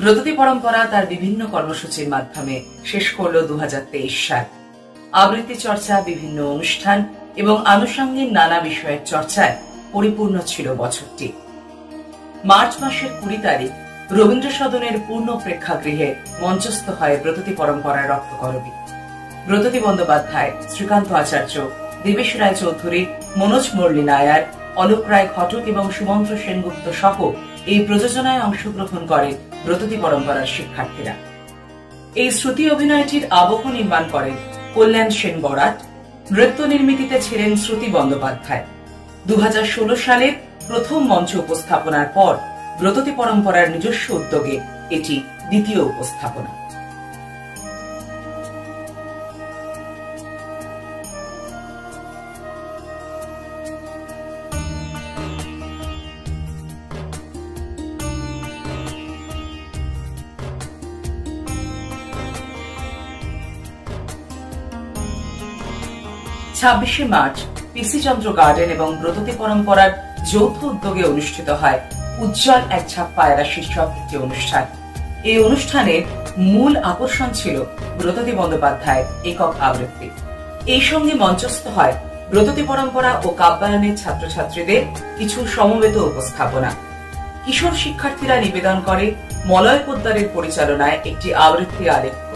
ব্রততী পরম্পরা তার বিভিন্ন কর্মসূচির মাধ্যমে শেষ করল 2023 সাল। আবৃত্তি চর্চা, বিভিন্ন অনুষ্ঠান এবং আনুষঙ্গিক নানা বিষয়ের চর্চায় পরিপূর্ণ ছিল বছরটি। মার্চ মাসের 20 তারিখ রবীন্দ্র সদনের পূর্ণ প্রেক্ষাগৃহে মঞ্চস্থ হয় ব্রততী পরম্পরার রক্তকরবী। ব্রততী বন্দ্যোপাধ্যায়, শ্রীকান্ত আচার্য, দেবেশ রায় চৌধুরী, মনোজ মুরলী নায়ার, অলোক রায় ঘটক এবং সুমন্ত্র সেনগুপ্ত সহ এই প্রযোজনায় অংশগ্রহণ করে ব্রততী পরম্পরার শিক্ষার্থীরা। এই শ্রুতি অভিনয়টির আবহ নির্মাণ করেন কল্যাণ সেন বরাট। নৃত্য নির্মিতিতে ছিলেন শ্রুতি বন্দ্যোপাধ্যায়। 2016 সালের প্রথম মঞ্চ উপস্থাপনার পর ব্রততী পরম্পরার নিজস্ব উদ্যোগে এটি দ্বিতীয় উপস্থাপনা। ছাব্বিশে মার্চ পিসি চন্দ্র গার্ডেন এবং ব্রততী পরম্পরার যৌথ উদ্যোগে অনুষ্ঠিত হয় উজ্জ্বল এক ছাপ পায়রা শীর্ষক একটি অনুষ্ঠান। এই অনুষ্ঠানের মূল আকর্ষণ ছিল ব্রততী বন্দ্যোপাধ্যায়ের একক আবৃত্তি। এই সঙ্গে মঞ্চস্থ হয় ব্রততী পরম্পরা ও কাব্যায়নের ছাত্রছাত্রীদের কিছু সমবেত উপস্থাপনা। কিশোর শিক্ষার্থীরা নিবেদন করে মলয় পোদ্দারের পরিচালনায় একটি আবৃত্তি আলেখ্য।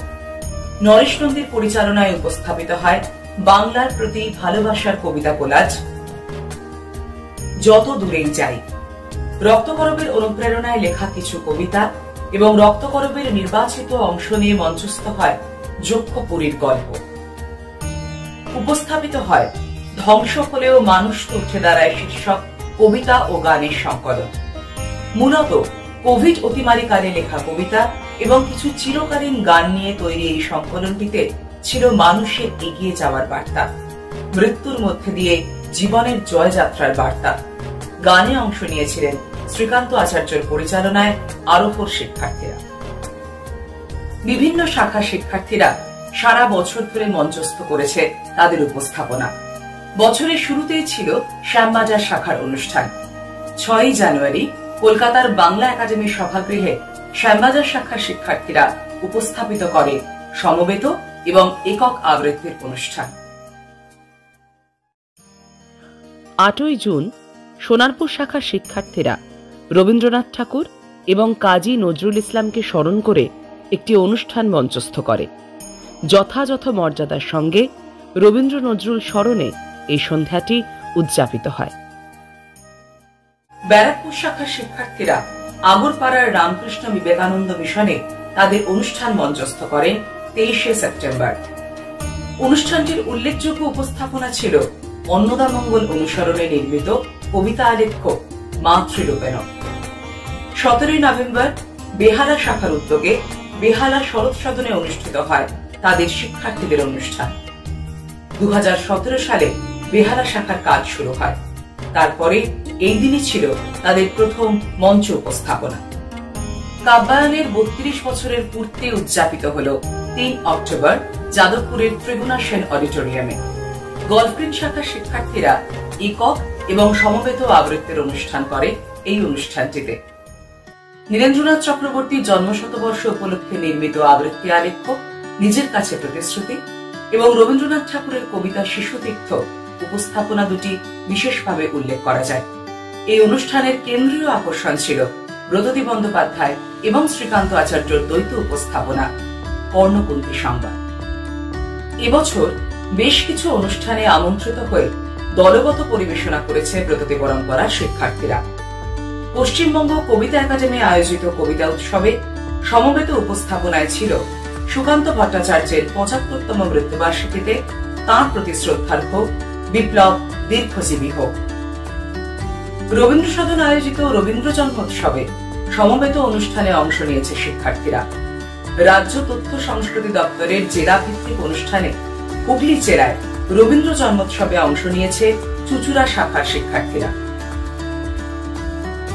নরেশ নন্দীর পরিচালনায় উপস্থাপিত হয় বাংলার প্রতি ভালোবাসার কবিতা কোলাজ যত দূরেই যাই। রক্তকরবের অনুপ্রেরণায় লেখা কিছু কবিতা এবং রক্তকরবের নির্বাচিত অংশ নিয়ে মঞ্চস্থ হয় যক্ষপুরীর গল্প। উপস্থাপিত হয় ধ্বংস হলেও মানুষ তো উঠে দাঁড়ায় শীর্ষক কবিতা ও গানের সংকলন। মূলত কোভিড অতিমারীকালে লেখা কবিতা এবং কিছু চিরকালীন গান নিয়ে তৈরি এই সংকলনটিতে ছিল মানুষের এগিয়ে যাওয়ার বার্তা, মৃত্যুর মধ্যে দিয়ে জীবনের জয়যাত্রার বার্তা। গানে অংশ নিয়েছিলেন শ্রীকান্ত আচার্যের পরিচালনায় আরোহর শিক্ষার্থীরা। বিভিন্ন শাখার শিক্ষার্থীরা সারা বছর ধরে মঞ্চস্থ করেছে তাদের উপস্থাপনা। বছরের শুরুতেই ছিল শ্যামবাজার শাখার অনুষ্ঠান। 6 জানুয়ারি কলকাতার বাংলা একাডেমির সভাগৃহে শ্যামবাজার শাখার শিক্ষার্থীরা উপস্থাপিত করে সমবেত এবং একক আবৃত্তির অনুষ্ঠান। 8 জুন সোনারপুর শাখার শিক্ষার্থীরা রবীন্দ্রনাথ ঠাকুর এবং কাজী নজরুল ইসলামকে স্মরণ করে একটি অনুষ্ঠান মঞ্চস্থ করে। যথাযথ মর্যাদার সঙ্গে রবীন্দ্র নজরুল স্মরণে এই সন্ধ্যাটি উদযাপিত হয়। ব্যারাকপুর শাখার শিক্ষার্থীরা আগরপাড়ার রামকৃষ্ণ বিবেকানন্দ মিশনে তাদের অনুষ্ঠান মঞ্চস্থ করেন 23শে সেপ্টেম্বর। অনুষ্ঠানটির উল্লেখযোগ্য উপস্থাপনা ছিল অন্নদামঙ্গল অনুসরণে নির্মিত কবিতা আলেখ্য মাতৃরূপেণ। 17 নভেম্বর বেহালা শাখার উদ্যোগে বেহালা শরৎ সদনে অনুষ্ঠিত হয় তাদের শিক্ষার্থীদের অনুষ্ঠান। 2017 সালে বেহালা শাখার কাজ শুরু হয়। তারপরে এই দিনই ছিল তাদের প্রথম মঞ্চ উপস্থাপনা। কাব্যায়নের 32 বছরের পূর্তি উদযাপিত হল 3 অক্টোবর যাদবপুরের ত্রিগুণা সেন অডিটোরিয়ামে। গলফগ্রিন শাখার শিক্ষার্থীরা একক এবং সমবেত আবৃত্তির অনুষ্ঠান করে এই অনুষ্ঠানটিতে। নীরেন্দ্রনাথ চক্রবর্তীর জন্মশতবর্ষ উপলক্ষে নির্মিত আবৃত্তি আলেখ্য নিজের কাছে প্রতিশ্রুতি এবং রবীন্দ্রনাথ ঠাকুরের কবিতা শিশুতীর্থ উপস্থাপনা দুটি বিশেষভাবে উল্লেখ করা যায়। এই অনুষ্ঠানের কেন্দ্রীয় আকর্ষণ ছিল ব্রততী বন্দ্যোপাধ্যায় এবং শ্রীকান্ত আচার্যর দ্বৈত উপস্থাপনা কর্ণকুন্তী সংবাদ। এবছর বেশ কিছু অনুষ্ঠানে আমন্ত্রিত হয়ে দলগত পরিবেশনা করেছে ব্রততী পরম্পরার শিক্ষার্থীরা। পশ্চিমবঙ্গ কবিতা একাডেমি আয়োজিত কবিতা উৎসবে সমবেত উপস্থাপনায় ছিল সুকান্ত ভট্টাচার্যের 75তম মৃত্যুবার্ষিকীতে তাঁর প্রতি শ্রদ্ধার্ঘ্য বিপ্লব দীর্ঘজীবী হোক। রবীন্দ্র সদন আয়োজিত রবীন্দ্র জন্মোৎসবে সমবেত অনুষ্ঠানে অংশ নিয়েছে শিক্ষার্থীরা। রাজ্য তথ্য সংস্কৃতি দপ্তরের জেলা ভিত্তিক অনুষ্ঠানে হুগলি জেলায় রবীন্দ্র জন্মোৎসবে অংশ নিয়েছে চুচুড়া শাখার শিক্ষার্থীরা।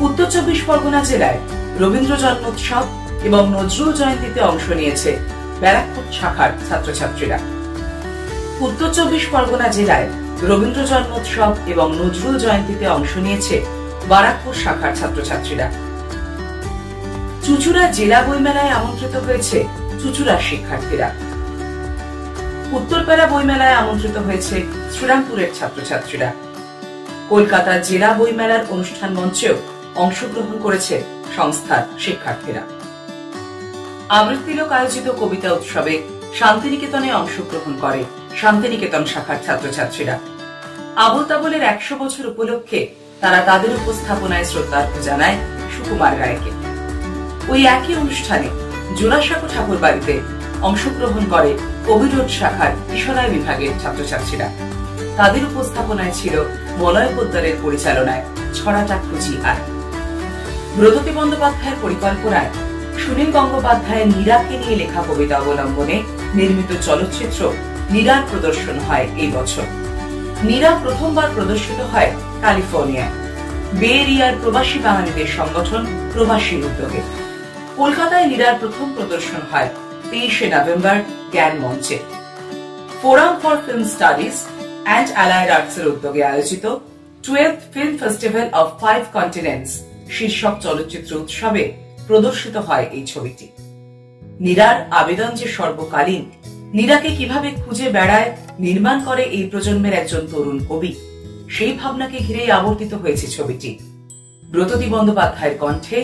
উত্তর 24 পরগনা জেলায় রবীন্দ্র জন্মোৎসব এবং নজরুল জয়ন্তীতে অংশ নিয়েছে ব্যারাকপুর শাখার ছাত্রছাত্রীরা। উত্তর 24 পরগনা জেলায় রবীন্দ্র জন্মোৎসব এবং নজরুল জয়ন্তীতে অংশ নিয়েছে বারাকপুর শাখার ছাত্রছাত্রীরা। চুঁচুড়া জেলা বইমেলায় আমন্ত্রিত হয়েছে চুঁচুড়ার শিক্ষার্থীরা। উত্তরপাড়া বইমেলায় আমন্ত্রিত হয়েছে শ্রীরামপুরের ছাত্রছাত্রীরা। কলকাতা জেলা বইমেলার অনুষ্ঠান মঞ্চেও অংশগ্রহণ করেছে সংস্থার শিক্ষার্থীরা। আবৃত্তিলোক আয়োজিত কবিতা উৎসবে শান্তিনিকেতনে অংশগ্রহণ করে শান্তিনিকেতন শাখার ছাত্রছাত্রীরা। আবুল তাবলের 100 বছর উপলক্ষে তারা তাদের উপস্থাপনায় শ্রদ্ধার্ঘ্য জানায় সুকুমার রায়কে। ওই একই অনুষ্ঠানে জোড়াসাঁকো ঠাকুর বাড়িতে অংশগ্রহণ করে কবিরোড শাখার কিশোরায় বিভাগের ছাত্রছাত্রীরা। তাদের উপস্থাপনায় ছিল মলয় পোদ্দারের পরিচালনায় ছড়াটা খুঁজি আয়। ব্রততী বন্দ্যোপাধ্যায়ের পরিকল্পনায় সুনীল গঙ্গোপাধ্যায়ের নীরাকে নিয়ে লেখা কবিতা অবলম্বনে নির্মিত চলচ্চিত্র নীরার প্রদর্শন হয় এই বছর। নীরা প্রথমবার প্রদর্শিত হয় ক্যালিফোর্নিয়ায় বে এরিয়ার প্রবাসী বাঙালিদের সংগঠন প্রবাসীর উদ্যোগে। কলকাতায় নীরার প্রথম প্রদর্শন হয় 23শে নভেম্বর জ্ঞান মঞ্চে। Forum for film studies and allied আর্টসের উদ্যোগে আয়োজিত 12th film festival of 5 continents শীর্ষক চলচ্চিত্র উৎসবে প্রদর্শিত হয় এই ছবিটি। নীরার আবেদন যে সর্বকালীন, নীরাকে কিভাবে খুঁজে বেড়ায় নির্মাণ করে এই প্রজন্মের একজন তরুণ কবি, সেই ভাবনাকে ঘিরেই আবর্তিত হয়েছে ছবিটি। ব্রততী বন্দ্যোপাধ্যায়ের কণ্ঠে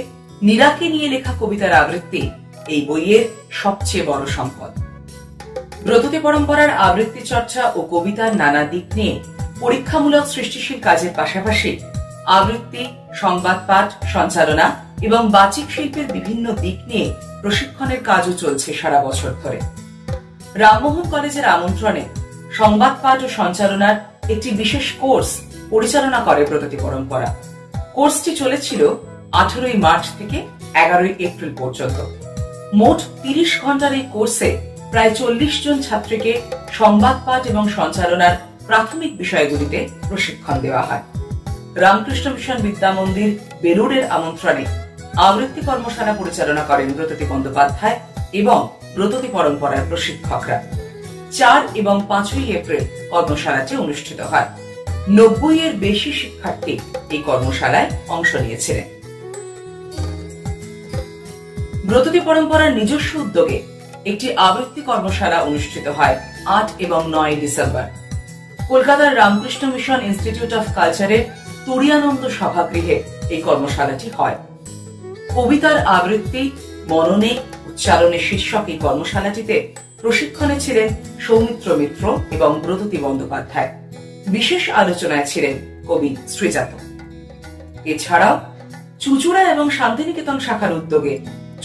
নীরাকে নিয়ে লেখা কবিতার আবৃত্তি এই বইয়ের সবচেয়ে বড় সম্পদ। ব্রততী পরম্পরার আবৃত্তি চর্চা ও কবিতার নানা দিক নিয়ে পরীক্ষামূলক সৃষ্টিশীল কাজের পাশাপাশি আবৃত্তি, সংবাদ পাঠ, সঞ্চালনা এবং বাচিক শিল্পের বিভিন্ন দিক নিয়ে প্রশিক্ষণের কাজও চলছে সারা বছর ধরে। রামমোহন কলেজের আমন্ত্রণে সংবাদ পাঠ ও সঞ্চালনার একটি বিশেষ কোর্স পরিচালনা করে ব্রততী পরম্পরা। কোর্সটি চলেছিল 18ই মার্চ থেকে 11ই এপ্রিল পর্যন্ত। মোট 30 ঘন্টার এই কোর্সে প্রায় 40 জন ছাত্রীকে সংবাদ পাঠ এবং সঞ্চালনার প্রাথমিক বিষয়গুলিতে প্রশিক্ষণ দেওয়া হয়। রামকৃষ্ণ মিশন বিদ্যা মন্দির বেলুড়ের আমন্ত্রণে আবৃত্তি কর্মশালা পরিচালনা করেন ব্রততী বন্দ্যোপাধ্যায় এবং ব্রততী পরম্পরার প্রশিক্ষকরা। 4 এবং 5ই এপ্রিল কর্মশালাটি অনুষ্ঠিত হয়। 90 এর বেশি শিক্ষার্থী এই কর্মশালায় অংশ নিয়েছিলেন। ব্রততী পরম্পরার নিজস্ব উদ্যোগে একটি আবৃত্তি কর্মশালা অনুষ্ঠিত হয় 8 এবং 9 ডিসেম্বর। কলকাতার রামকৃষ্ণ মিশন ইনস্টিটিউট অফ কালচারের তুরিয়ানন্দ সভাগৃহে এই কর্মশালাটি হয়। কবিতার আবৃত্তি, মননে, উচ্চারণে শীর্ষক এই কর্মশালাটিতে প্রশিক্ষণে ছিলেন সৌমিত্র মিত্র এবং ব্রততী বন্দ্যোপাধ্যায়। বিশেষ আলোচনায় ছিলেন কবি শ্রীজাত। এছাড়াও চুঁচুড়া এবং শান্তিনিকেতন শাখার উদ্যোগে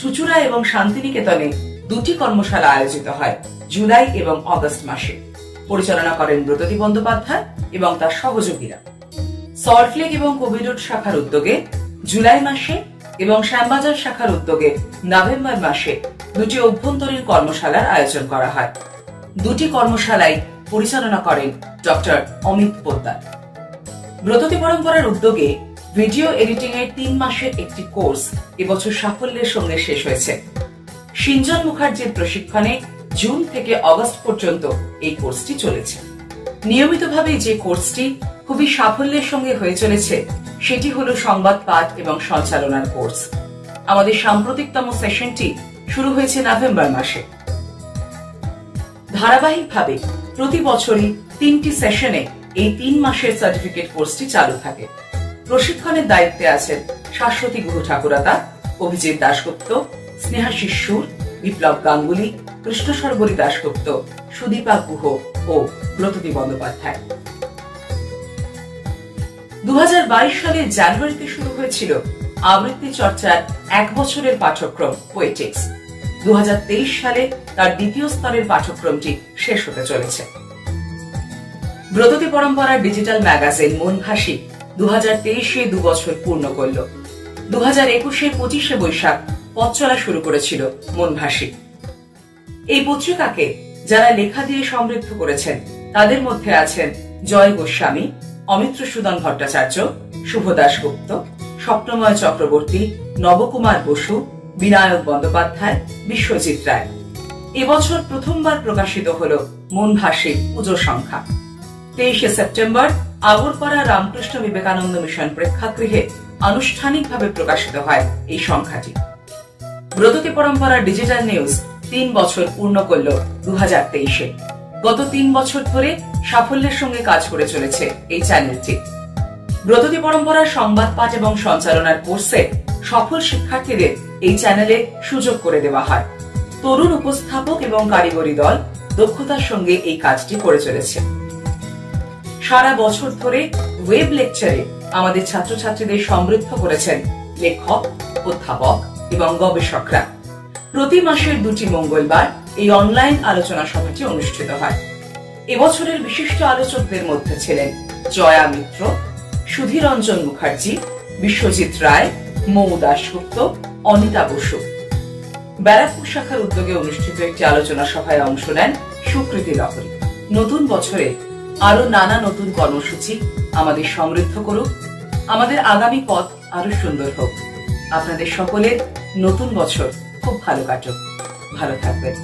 চুঁচুড়া এবং শান্তিনিকেতনে 2টি কর্মশালা আয়োজিত হয় জুলাই এবং অগস্ট মাসে। পরিচালনা করেন ব্রততী বন্দ্যোপাধ্যায় এবং তার সহযোগীরা। সল্টলেক এবং কবিরোড শাখার উদ্যোগে জুলাই মাসে এবং শ্যামবাজার শাখার উদ্যোগে নভেম্বর মাসে 2টি অভ্যন্তরীণ কর্মশালার আয়োজন করা হয়। 2টি কর্মশালাই পরিচালনা করেন ডক্টর অমিত পোদ্দার। ব্রততী পরম্পরার উদ্যোগে ভিডিও এডিটিং এর 3 মাসের একটি কোর্স এবছর সাফল্যের সঙ্গে শেষ হয়েছে। সিঞ্জন মুখার্জির প্রশিক্ষণে জুন থেকে অগস্ট পর্যন্ত এই কোর্সটি চলেছে। নিয়মিতভাবে যে কোর্সটি খুবই সাফল্যের সঙ্গে হয়ে চলেছে সেটি হলো সংবাদ পাঠ এবং সঞ্চালনার কোর্স। আমাদের সাম্প্রতিকতম সেশনটি শুরু হয়েছে নভেম্বর মাসে। ধারাবাহিকভাবে প্রতি বছরই 3টি সেশনে এই 3 মাসের সার্টিফিকেট কোর্সটি চালু থাকে। প্রশিক্ষণের দায়িত্বে আছেন শাশ্বতী গুহ ঠাকুরাতা, অভিজিৎ দাশগুপ্ত, স্নেহাশিস সুর, বিপ্লব গাঙ্গুলি, কৃষ্ণ সরবরী দাশগুপ্ত, সুদীপা গুহ ও ব্রততী বন্দ্যোপাধ্যায়। 2022 সালের জানুয়ারিতে শুরু হয়েছিল আবৃত্তি চর্চার 1 বছরের পাঠ্যক্রম পোয়েটিক্স। 2023 সালে তার 2য় স্তরের পাঠ্যক্রমটি শেষ হতে চলেছে। ব্রততী পরম্পরার ডিজিটাল ম্যাগাজিন মনভাসী 2023-এ 2 বছর পূর্ণ করল। 2021-এর 25শে বৈশাখ পথ চলা শুরু করেছিল মনভাসী। এই পত্রিকাকে যারা লেখা দিয়ে সমৃদ্ধ করেছেন তাদের মধ্যে আছেন জয় গোস্বামী, অমিত্র সুদন ভট্টাচার্য, শুভ দাশগুপ্ত, স্বপ্নময় চক্রবর্তী, নবকুমার বসু, বিনায়ক বন্দ্যোপাধ্যায়, বিশ্বজিৎ রায়। এবছর প্রথমবার প্রকাশিত হল মনভাসীর পুজো সংখ্যা। 23শে সেপ্টেম্বর আগরপাড়া রামকৃষ্ণ বিবেকানন্দ মিশন প্রেক্ষাগৃহে আনুষ্ঠানিকভাবে প্রকাশিত হয় এই সংখ্যাটি। ব্রততী পরম্পরা ডিজিটাল নিউজ 3 বছর পূর্ণ করল 2023-এ। গত 3 বছর ধরে সাফল্যের সঙ্গে কাজ করে চলেছে এই চ্যানেলটি। ব্রততী পরম্পরার সংবাদ পাঠ এবং সঞ্চালনার কোর্সে সফল শিক্ষার্থীদের এই চ্যানেলে সুযোগ করে দেওয়া হয়। তরুণ উপস্থাপক এবং কারিগরি দল দক্ষতার সঙ্গে এই কাজটি করে চলেছে। সারা বছর ধরে ওয়েব লেকচারে আমাদের ছাত্রছাত্রীদের সমৃদ্ধ করেছেন লেখক, অধ্যাপক এবং গবেষকরা। প্রতি মাসের 2টি মঙ্গলবার এই অনলাইন আলোচনা সভাটি অনুষ্ঠিত হয়। এবছরের বিশিষ্ট আলোচকদের মধ্যে ছিলেন জয়া মিত্র, সুধীরঞ্জন মুখার্জি, বিশ্বজিৎ রায়, মৌ দাশগুপ্ত, অনিতা বসু। ব্যারাকপুর শাখার উদ্যোগে অনুষ্ঠিত একটি আলোচনা সভায় অংশ নেন সুকৃতি লহরী। নতুন বছরে আরো নানা নতুন কর্মসূচি আমাদের সমৃদ্ধ করুক, আমাদের আগামী পথ আরো সুন্দর হোক। আপনাদের সকলের নতুন বছর খুব ভালো কাটুক। ভালো থাকবেন।